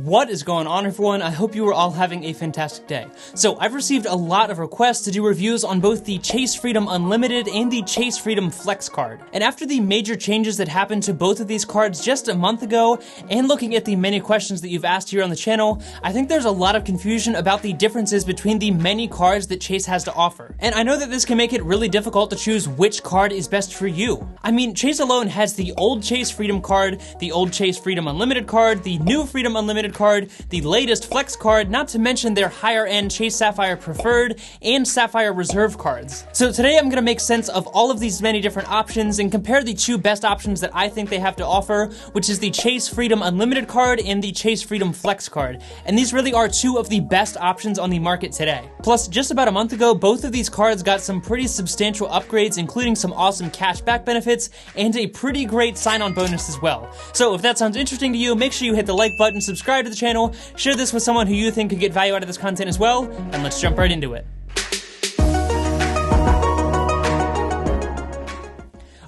What is going on, everyone? I hope you are all having a fantastic day. So I've received a lot of requests to do reviews on both the Chase Freedom Unlimited and the Chase Freedom Flex card. And after the major changes that happened to both of these cards just a month ago, and looking at the many questions that you've asked here on the channel, I think there's a lot of confusion about the differences between the many cards that Chase has to offer. And I know that this can make it really difficult to choose which card is best for you. I mean, Chase alone has the old Chase Freedom card, the old Chase Freedom Unlimited card, the new Freedom Unlimited card, the latest Flex card, not to mention their higher end Chase Sapphire Preferred and Sapphire Reserve cards. So today I'm gonna make sense of all of these many different options and compare the two best options that I think they have to offer, which is the Chase Freedom Unlimited card and the Chase Freedom Flex card. And these really are two of the best options on the market today. Plus, just about a month ago, both of these cards got some pretty substantial upgrades, including some awesome cashback benefits and a pretty great sign-on bonus as well. So if that sounds interesting to you, make sure you hit the like button, subscribe to the channel, share this with someone who you think could get value out of this content as well, and let's jump right into it.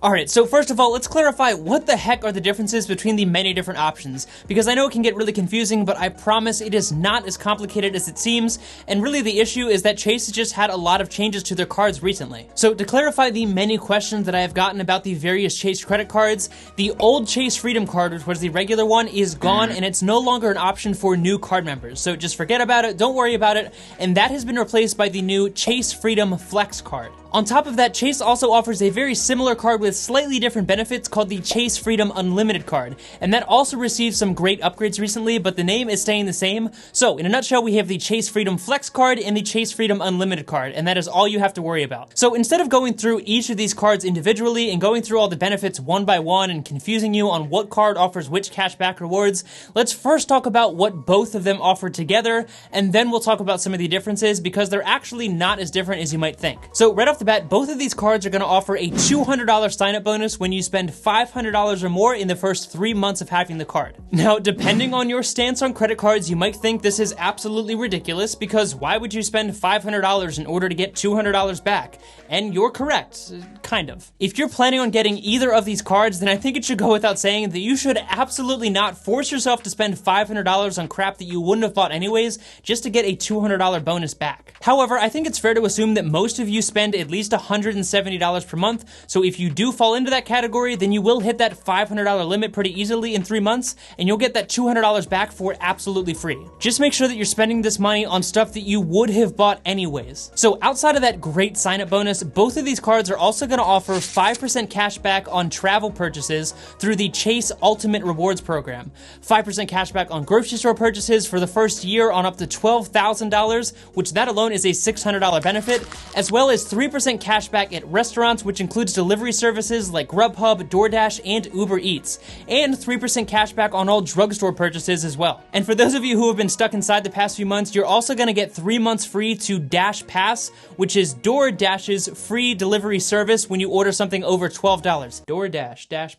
Alright, so first of all, let's clarify what the heck are the differences between the many different options, because I know it can get really confusing, but I promise it is not as complicated as it seems, and really the issue is that Chase has just had a lot of changes to their cards recently. So to clarify the many questions that I have gotten about the various Chase credit cards, the old Chase Freedom card, which was the regular one, is gone, and it's no longer an option for new card members. So just forget about it, don't worry about it, and that has been replaced by the new Chase Freedom Flex card. On top of that, Chase also offers a very similar card with slightly different benefits called the Chase Freedom Unlimited card, and that also received some great upgrades recently, but the name is staying the same. So in a nutshell, we have the Chase Freedom Flex card and the Chase Freedom Unlimited card, and that is all you have to worry about. So instead of going through each of these cards individually and going through all the benefits one by one and confusing you on what card offers which cashback rewards, let's first talk about what both of them offer together, and then we'll talk about some of the differences, because they're actually not as different as you might think. So right off the bat, both of these cards are going to offer a $200 sign-up bonus when you spend $500 or more in the first 3 months of having the card. Now, depending on your stance on credit cards, you might think this is absolutely ridiculous, because why would you spend $500 in order to get $200 back? And you're correct, kind of. If you're planning on getting either of these cards, then I think it should go without saying that you should absolutely not force yourself to spend $500 on crap that you wouldn't have bought anyways, just to get a $200 bonus back. However, I think it's fair to assume that most of you spend at least $170 per month, so if you do fall into that category, then you will hit that $500 limit pretty easily in 3 months, and you'll get that $200 back for absolutely free. Just make sure that you're spending this money on stuff that you would have bought anyways. So outside of that great sign-up bonus, both of these cards are also going to offer 5% cash back on travel purchases through the Chase Ultimate Rewards program, 5% cash back on grocery store purchases for the first year on up to $12,000, which that alone is a $600 benefit, as well as 3% cash back at restaurants, which includes delivery services like Grubhub, DoorDash, and Uber Eats, and 3% cash back on all drugstore purchases as well. And for those of you who have been stuck inside the past few months, you're also going to get 3 months free to Dash Pass, which is DoorDash's free delivery service when you order something over $12. DoorDash, Dash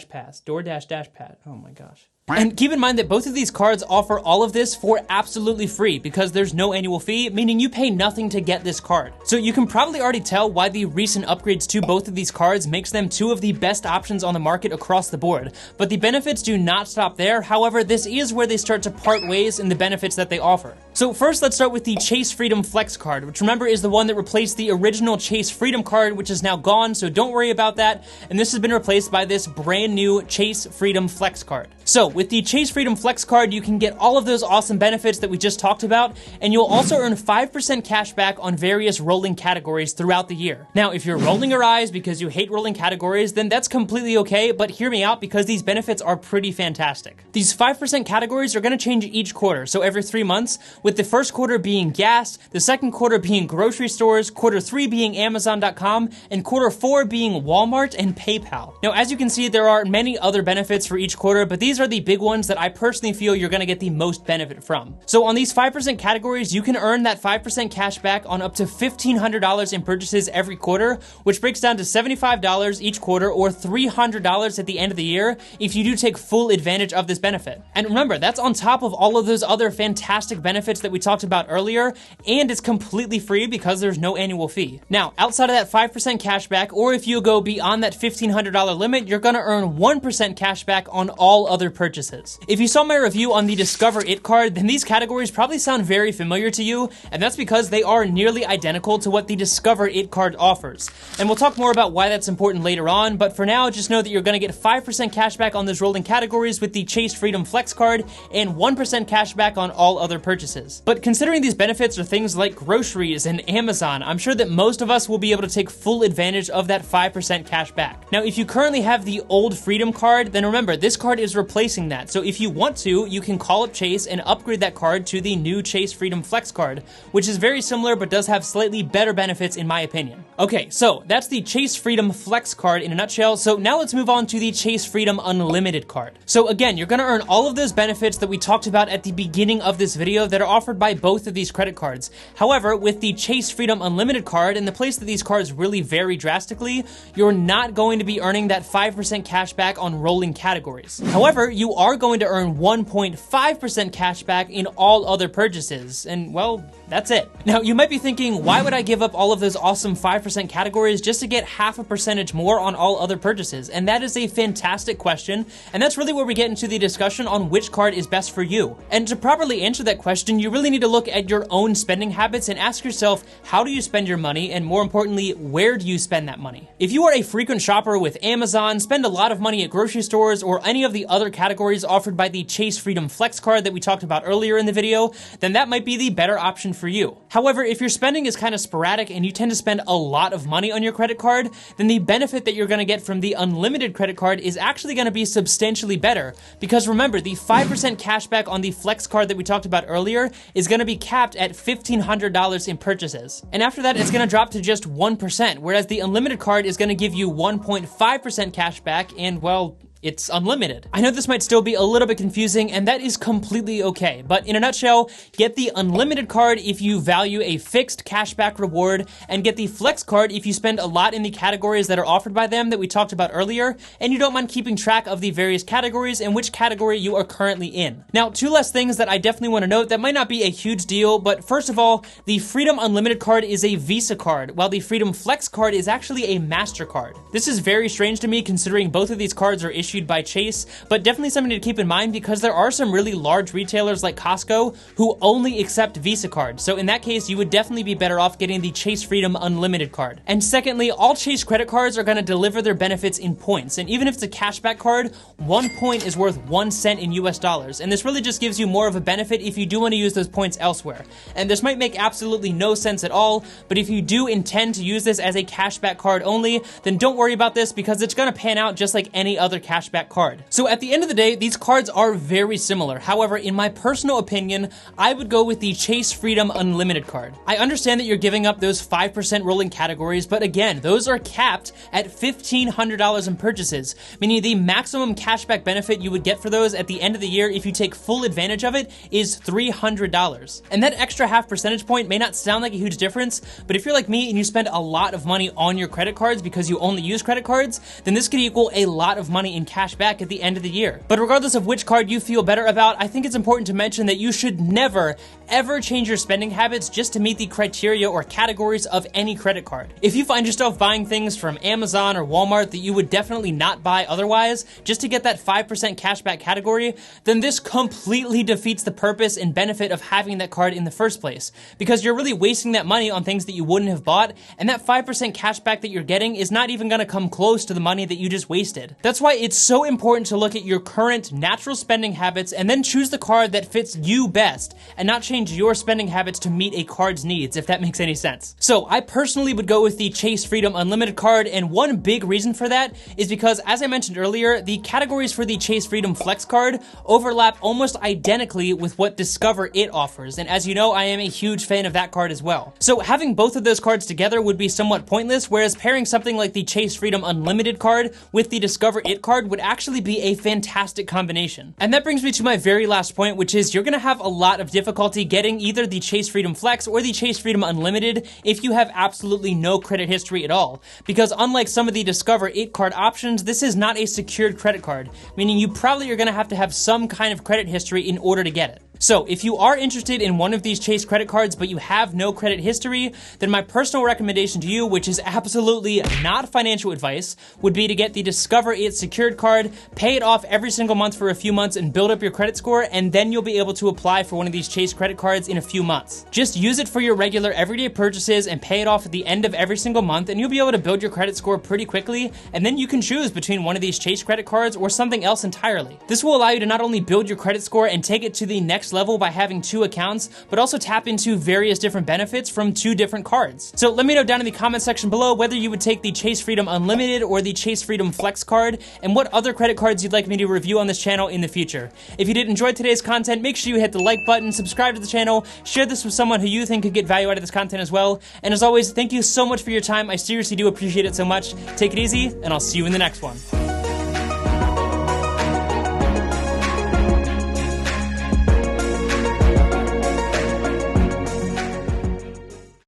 Pass, DoorDash, Dash Pass. Oh my gosh. And keep in mind that both of these cards offer all of this for absolutely free, because there's no annual fee, meaning you pay nothing to get this card. So you can probably already tell why the recent upgrades to both of these cards makes them two of the best options on the market across the board. But the benefits do not stop there. However, this is where they start to part ways in the benefits that they offer. So first, let's start with the Chase Freedom Flex card, which remember is the one that replaced the original Chase Freedom card, which is now gone, so don't worry about that. And this has been replaced by this brand new Chase Freedom Flex card. So with the Chase Freedom Flex card, you can get all of those awesome benefits that we just talked about, and you'll also earn 5% cash back on various rolling categories throughout the year. Now, if you're rolling your eyes because you hate rolling categories, then that's completely okay, but hear me out, because these benefits are pretty fantastic. These 5% categories are going to change each quarter, so every 3 months, with the first quarter being gas, the second quarter being grocery stores, quarter 3 being Amazon.com, and quarter 4 being Walmart and PayPal. Now, as you can see, there are many other benefits for each quarter, but these are the big ones that I personally feel you're going to get the most benefit from. So on these 5% categories, you can earn that 5% cash back on up to $1,500 in purchases every quarter, which breaks down to $75 each quarter or $300 at the end of the year if you do take full advantage of this benefit. And remember, that's on top of all of those other fantastic benefits benefits that we talked about earlier, and it's completely free because there's no annual fee. Now, outside of that 5% cashback, or if you go beyond that $1,500 limit, you're gonna earn 1% cashback on all other purchases. If you saw my review on the Discover It card, then these categories probably sound very familiar to you, and that's because they are nearly identical to what the Discover It card offers. And we'll talk more about why that's important later on, but for now, just know that you're gonna get 5% cashback on those rolling categories with the Chase Freedom Flex card, and 1% cashback on all other purchases. But considering these benefits are things like groceries and Amazon, I'm sure that most of us will be able to take full advantage of that 5% cashback. Now, if you currently have the old Freedom card, then remember, this card is replacing that. So if you want to, you can call up Chase and upgrade that card to the new Chase Freedom Flex card, which is very similar but does have slightly better benefits in my opinion. Okay, so that's the Chase Freedom Flex card in a nutshell. So now let's move on to the Chase Freedom Unlimited card. So again, you're gonna earn all of those benefits that we talked about at the beginning of this video that are offered by both of these credit cards. However, with the Chase Freedom Unlimited card, and the place that these cards really vary drastically, you're not going to be earning that 5% cashback on rolling categories. However, you are going to earn 1.5% cashback in all other purchases, and well, that's it. Now, you might be thinking, why would I give up all of those awesome 5% categories just to get half a percentage more on all other purchases? And that is a fantastic question, and that's really where we get into the discussion on which card is best for you. And to properly answer that question, you really need to look at your own spending habits and ask yourself, how do you spend your money? And more importantly, where do you spend that money? If you are a frequent shopper with Amazon, spend a lot of money at grocery stores, or any of the other categories offered by the Chase Freedom Flex card that we talked about earlier in the video, then that might be the better option for you. However, if your spending is kind of sporadic and you tend to spend a lot of money on your credit card, then the benefit that you're going to get from the unlimited credit card is actually going to be substantially better, because remember, the 5% cashback on the Flex card that we talked about earlier is going to be capped at $1,500 in purchases. And after that, it's going to drop to just 1%, whereas the unlimited card is going to give you 1.5% cashback, and well, it's unlimited. I know this might still be a little bit confusing, and that is completely okay, but in a nutshell, get the unlimited card if you value a fixed cashback reward, and get the Flex card if you spend a lot in the categories that are offered by them that we talked about earlier, and you don't mind keeping track of the various categories and which category you are currently in. Now, two less things that I definitely want to note that might not be a huge deal, but first of all, the Freedom Unlimited card is a Visa card, while the Freedom Flex card is actually a MasterCard. This is very strange to me considering both of these cards are issued by Chase, but definitely something to keep in mind because there are some really large retailers like Costco who only accept Visa cards. So in that case, you would definitely be better off getting the Chase Freedom Unlimited card. And secondly, all Chase credit cards are going to deliver their benefits in points. And even if it's a cashback card, 1 point is worth 1 cent in US dollars. And this really just gives you more of a benefit if you do want to use those points elsewhere. And this might make absolutely no sense at all, but if you do intend to use this as a cashback card only, then don't worry about this because it's going to pan out just like any other cashback card. So at the end of the day, these cards are very similar. However, in my personal opinion, I would go with the Chase Freedom Unlimited card. I understand that you're giving up those 5% rolling categories, but again, those are capped at $1,500 in purchases, meaning the maximum cashback benefit you would get for those at the end of the year if you take full advantage of it is $300. And that extra half percentage point may not sound like a huge difference, but if you're like me and you spend a lot of money on your credit cards because you only use credit cards, then this could equal a lot of money in cash back at the end of the year. But regardless of which card you feel better about, I think it's important to mention that you should never, ever change your spending habits just to meet the criteria or categories of any credit card. If you find yourself buying things from Amazon or Walmart that you would definitely not buy otherwise, just to get that 5% cashback category, then this completely defeats the purpose and benefit of having that card in the first place, because you're really wasting that money on things that you wouldn't have bought, and that 5% cashback that you're getting is not even gonna come close to the money that you just wasted. That's why it's so important to look at your current natural spending habits and then choose the card that fits you best, and not change your spending habits to meet a card's needs, if that makes any sense. So I personally would go with the Chase Freedom Unlimited card, and one big reason for that is because, as I mentioned earlier, the categories for the Chase Freedom Flex card overlap almost identically with what Discover It offers, and as you know, I am a huge fan of that card as well. So having both of those cards together would be somewhat pointless, whereas pairing something like the Chase Freedom Unlimited card with the Discover It card would actually be a fantastic combination. And that brings me to my very last point, which is you're gonna have a lot of difficulty getting either the Chase Freedom Flex or the Chase Freedom Unlimited if you have absolutely no credit history at all. Because unlike some of the Discover It card options, this is not a secured credit card, meaning you probably are gonna have to have some kind of credit history in order to get it. So if you are interested in one of these Chase credit cards, but you have no credit history, then my personal recommendation to you, which is absolutely not financial advice, would be to get the Discover It secured card, pay it off every single month for a few months and build up your credit score, and then you'll be able to apply for one of these Chase credit cards in a few months. Just use it for your regular everyday purchases and pay it off at the end of every single month, and you'll be able to build your credit score pretty quickly, and then you can choose between one of these Chase credit cards or something else entirely. This will allow you to not only build your credit score and take it to the next level by having 2 accounts, but also tap into various different benefits from 2 different cards. So let me know down in the comment section below whether you would take the Chase Freedom Unlimited or the Chase Freedom Flex card, and what other credit cards you'd like me to review on this channel in the future. If you did enjoy today's content, make sure you hit the like button, subscribe to the channel, share this with someone who you think could get value out of this content as well, and as always, thank you so much for your time. I seriously do appreciate it so much. Take it easy, and I'll see you in the next one.